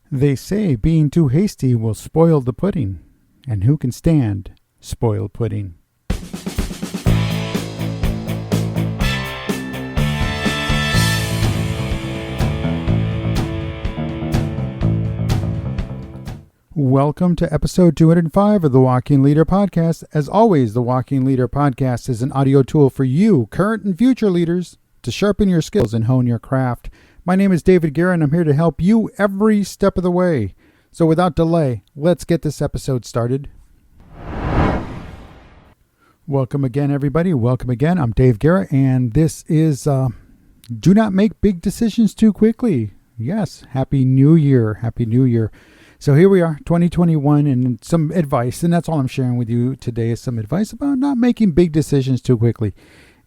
They say being too hasty will spoil the pudding, and who can stand spoiled pudding? Welcome to episode 205 of the Walking Leader Podcast. As always, the Walking Leader Podcast is an audio tool for you, current and future leaders, to sharpen your skills and hone your craft. My name is David Guerra, and I'm here to help you every step of the way. So without delay, let's get this episode started. Welcome again, everybody. Welcome again. I'm Dave Guerra, and this is Do Not Make Big Decisions Too Quickly. Yes, Happy New Year. Happy New Year. So here we are, 2021, and some advice, and that's all I'm sharing with you today is some advice about not making big decisions too quickly.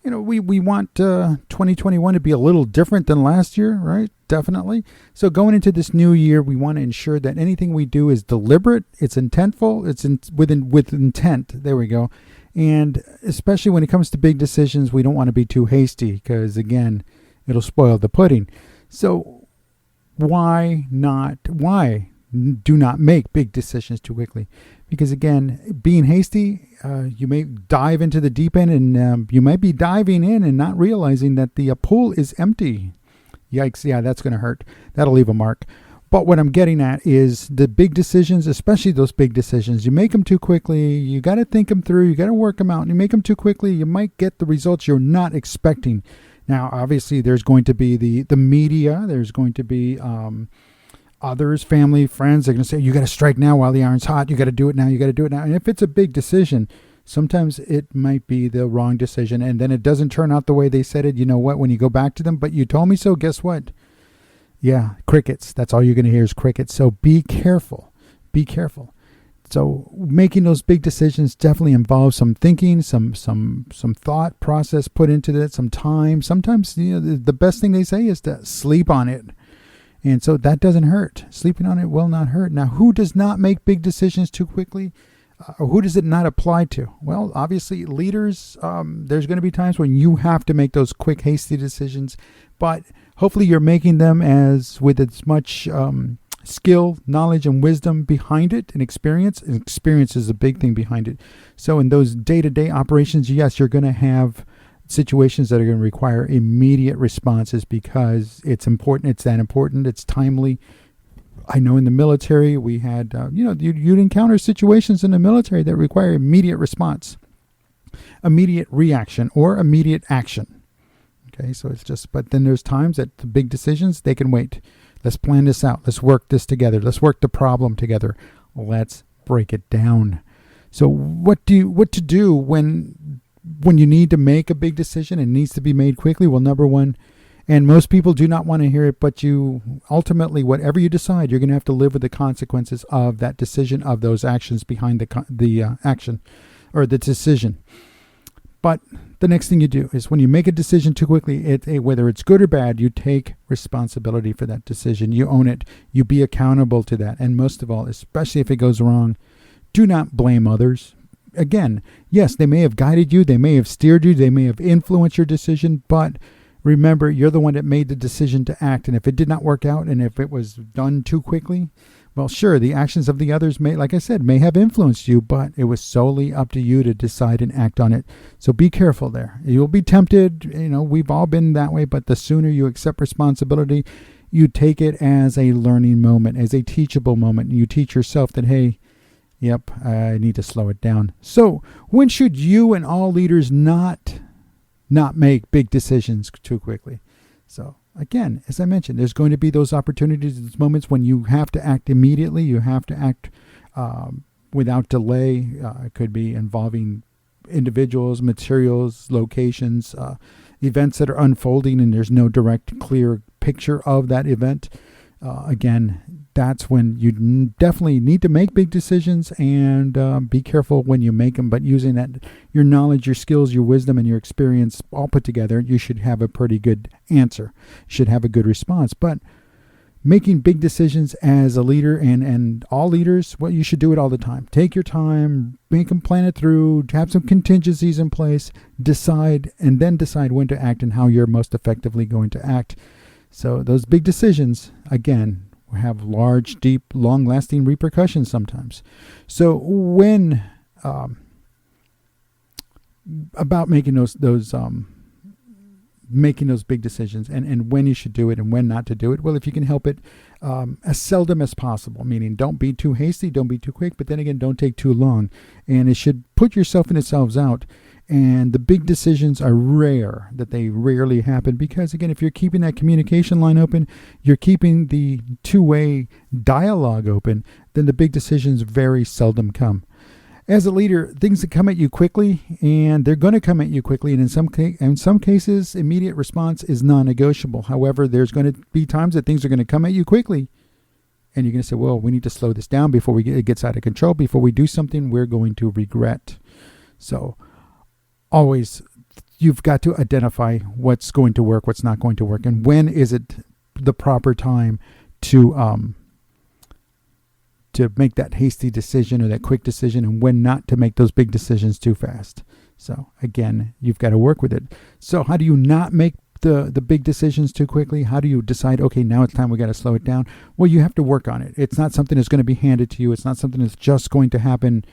You know, we want 2021 to be a little different than last year, right? Definitely. So going into this new year, we want to ensure that anything we do is deliberate, it's intentful, with intent. There we go. And especially when it comes to big decisions, we don't want to be too hasty because, again, it'll spoil the pudding. So why do not make big decisions too quickly? Because again, being hasty, you may dive into the deep end and you might be diving in and not realizing that the pool is empty. Yikes, yeah, that's going to hurt. That'll leave a mark. But what I'm getting at is the big decisions, especially those big decisions, you make them too quickly, you got to think them through, you got to work them out, and you make them too quickly, you might get the results you're not expecting. Now, obviously, there's going to be the media, there's going to be others, family, friends, they're going to say, you got to strike now while the iron's hot. You got to do it now. You got to do it now. And if it's a big decision, sometimes it might be the wrong decision. And then it doesn't turn out the way they said it. You know what? When you go back to them, but you told me so, guess what? Yeah, crickets. That's all you're going to hear is crickets. So be careful. Be careful. So making those big decisions definitely involves some thinking, some thought process put into that, some time. Sometimes, the best thing they say is to sleep on it. And so that doesn't hurt. Sleeping on it will not hurt. Now, who does not make big decisions too quickly? Or who does it not apply to? Well, obviously, leaders, there's going to be times when you have to make those quick, hasty decisions. But hopefully you're making them with as much skill, knowledge, and wisdom behind it, and experience. And experience is a big thing behind it. So in those day-to-day operations, yes, you're going to have situations that are going to require immediate responses because it's important. It's that important. It's timely. I know in the military we had, you'd encounter situations in the military that require immediate response, immediate reaction, or immediate action. Okay, so it's just, but then there's times that the big decisions, they can wait. Let's plan this out. Let's work this together. Let's work the problem together. Let's break it down. So what to do when you need to make a big decision and needs to be made quickly? Well, number one, and most people do not want to hear it, but you ultimately, whatever you decide, you're going to have to live with the consequences of that decision, of those actions behind the action or the decision. But the next thing you do is when you make a decision too quickly, whether it's good or bad, you take responsibility for that decision. You own it. You be accountable to that. And most of all, especially if it goes wrong, do not blame others. Again, yes, they may have guided you, they may have steered you, they may have influenced your decision, but remember, you're the one that made the decision to act. And if it did not work out, and if it was done too quickly, well, sure, the actions of the others may, like I said, may have influenced you, but it was solely up to you to decide and act on it. So be careful there. You'll be tempted. We've all been that way, but the sooner you accept responsibility, you take it as a learning moment, as a teachable moment. You teach yourself that, hey, yep, I need to slow it down. So when should you and all leaders not make big decisions too quickly? So again, as I mentioned, there's going to be those opportunities, those moments when you have to act immediately. You have to act without delay. It could be involving individuals, materials, locations, events that are unfolding and there's no direct, clear picture of that event. Again, that's when you definitely need to make big decisions, and be careful when you make them. But using that, your knowledge, your skills, your wisdom, and your experience all put together, you should have a pretty good answer. You should have a good response. But making big decisions as a leader and all leaders, well, you should do it all the time. Take your time, make them, plan it through, have some contingencies in place, decide when to act and how you're most effectively going to act. So those big decisions, again, have large, deep, long-lasting repercussions sometimes. So when about making those big decisions and when you should do it and when not to do it. Well, if you can help it as seldom as possible, meaning don't be too hasty, don't be too quick, but then again, don't take too long. And it should put yourself and yourselves out. And the big decisions are rare, that they rarely happen, because again, if you're keeping that communication line open, you're keeping the two-way dialogue open, then the big decisions very seldom come. As a leader, things that come at you quickly, and they're going to come at you quickly, and in some cases, immediate response is non-negotiable. However, there's going to be times that things are going to come at you quickly, and you're going to say, well, we need to slow this down before it gets out of control. Before we do something we're going to regret. So always, you've got to identify what's going to work, what's not going to work, and when is it the proper time to make that hasty decision or that quick decision, and when not to make those big decisions too fast. So again, you've got to work with it. So how do you not make the big decisions too quickly? How do you decide, okay, now it's time, we got to slow it down? Well, you have to work on it. It's not something that's going to be handed to you. It's not something that's just going to happen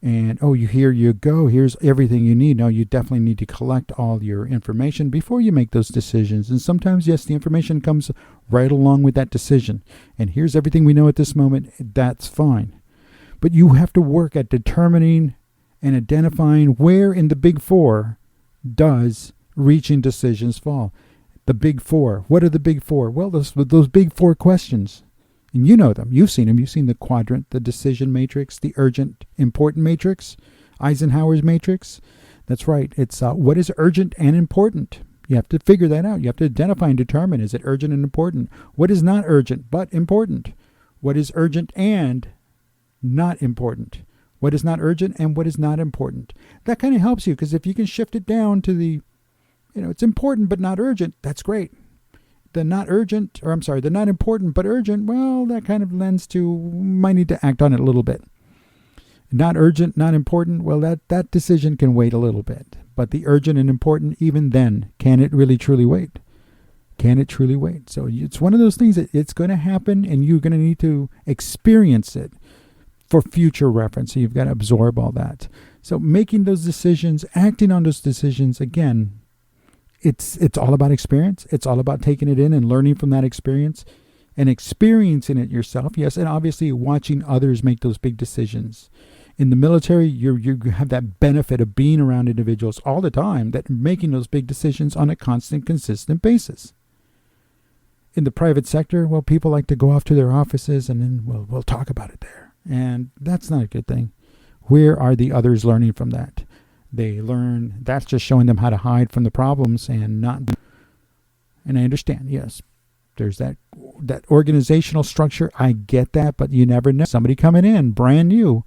and, oh, here you go, here's everything you need. No, you definitely need to collect all your information before you make those decisions. And sometimes, yes, the information comes right along with that decision. And here's everything we know at this moment. That's fine. But you have to work at determining and identifying where in the big four does reaching decisions fall. The big four. What are the big four? Well, those big four questions. And you know them. You've seen them. You've seen the quadrant, the decision matrix, the urgent, important matrix, Eisenhower's matrix. That's right. It's what is urgent and important. You have to figure that out. You have to identify and determine, is it urgent and important? What is not urgent but important? What is urgent and not important? What is not urgent and what is not important? That kind of helps you, because if you can shift it down to the, it's important but not urgent, that's great. The not important but urgent, well, that kind of lends to, might need to act on it a little bit. Not urgent, not important, well, that decision can wait a little bit. But the urgent and important, even then, can it really truly wait? Can it truly wait? So it's one of those things that it's going to happen, and you're going to need to experience it for future reference. So you've got to absorb all that. So making those decisions, acting on those decisions, again, it's all about experience. It's all about taking it in and learning from that experience and experiencing it yourself. Yes, and obviously watching others make those big decisions. In the military, you have that benefit of being around individuals all the time that are making those big decisions on a constant, consistent basis. In the private sector, well, people like to go off to their offices and then we'll talk about it there. And that's not a good thing. Where are the others learning from that? They learn, that's just showing them how to hide from the problems and not. And I understand, yes, there's that organizational structure. I get that, but you never know. Somebody coming in, brand new,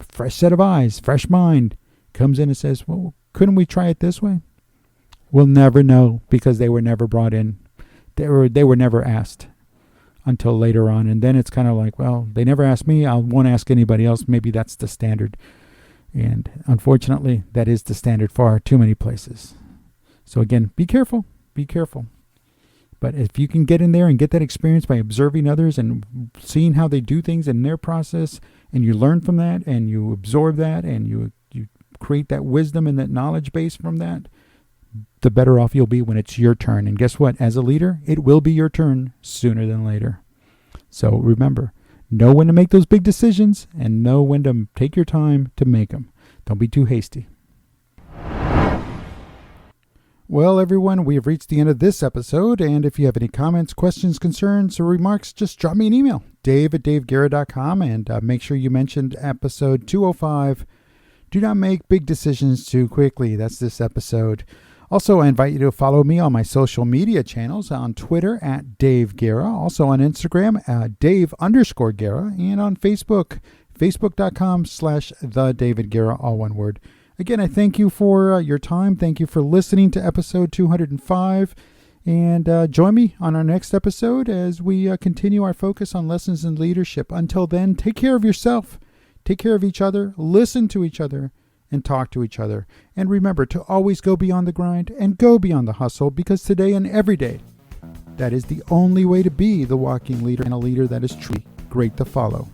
fresh set of eyes, fresh mind, comes in and says, well, couldn't we try it this way? We'll never know, because they were never brought in. They were never asked until later on. And then it's kind of like, well, they never asked me, I won't ask anybody else. Maybe that's the standard. And unfortunately, that is the standard for too many places. So again, be careful. Be careful. But if you can get in there and get that experience by observing others and seeing how they do things in their process, and you learn from that and you absorb that and you create that wisdom and that knowledge base from that, the better off you'll be when it's your turn. And guess what? As a leader, it will be your turn sooner than later. So remember, know when to make those big decisions and know when to take your time to make them. Don't be too hasty. Well, everyone, we have reached the end of this episode. And if you have any comments, questions, concerns, or remarks, just drop me an email, dave@daveguerra.com, and make sure you mentioned episode 205. Do not make big decisions too quickly. That's this episode. Also, I invite you to follow me on my social media channels, on Twitter @Dave Guerra, also on Instagram Dave_Guerra, and on Facebook, facebook.com/TheDavidGuerra, all one word. Again, I thank you for your time. Thank you for listening to episode 205. And join me on our next episode as we continue our focus on lessons in leadership. Until then, take care of yourself. Take care of each other. Listen to each other. And talk to each other. And remember to always go beyond the grind and go beyond the hustle, because today and every day That is the only way to be the walking leader and a leader that is truly great to follow.